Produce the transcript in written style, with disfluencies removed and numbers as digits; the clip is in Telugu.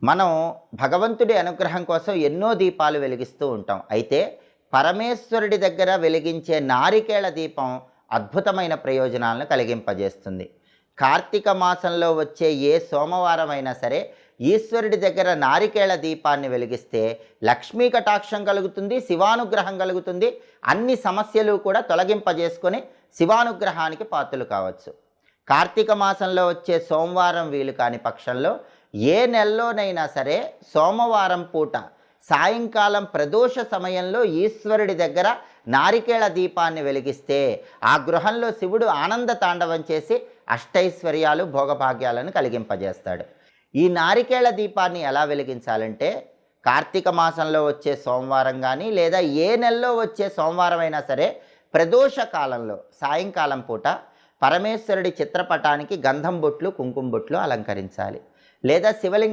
మనం భగవంతుడి అనుగ్రహం కోసం ఎన్నో దీపాలు వెలిగిస్తూ ఉంటాం. అయితే పరమేశ్వరుడి దగ్గర వెలిగించే నారికేళ దీపం అద్భుతమైన ప్రయోజనాలను కలిగింపజేస్తుంది. కార్తీక మాసంలో వచ్చే ఏ సోమవారం అయినా సరే ఈశ్వరుడి దగ్గర నారికేళ దీపాన్ని వెలిగిస్తే లక్ష్మీ కటాక్షం కలుగుతుంది, శివానుగ్రహం కలుగుతుంది. అన్ని సమస్యలు కూడా తొలగింపజేసుకొని శివానుగ్రహానికి పాత్రలు కావచ్చు. కార్తీక మాసంలో వచ్చే సోమవారం వీలు కాని పక్షంలో ఏ నెలలోనైనా సరే సోమవారం పూట సాయంకాలం ప్రదోష సమయంలో ఈశ్వరుడి దగ్గర నారికేళ దీపాన్ని వెలిగిస్తే ఆ గృహంలో శివుడు ఆనంద తాండవం చేసి అష్టైశ్వర్యాలు భోగభాగ్యాలను కలిగింపజేస్తాడు. ఈ నారికేళ దీపాన్ని ఎలా వెలిగించాలంటే కార్తీక మాసంలో వచ్చే సోమవారం కానీ లేదా ఏ నెలలో వచ్చే సోమవారం అయినా సరే ప్రదోష కాలంలో సాయంకాలం పూట పరమేశ్వరుడి చిత్రపటానికి గంధం బొట్లు కుంకుమ బొట్లు అలంకరించాలి. లేదా శివలింగం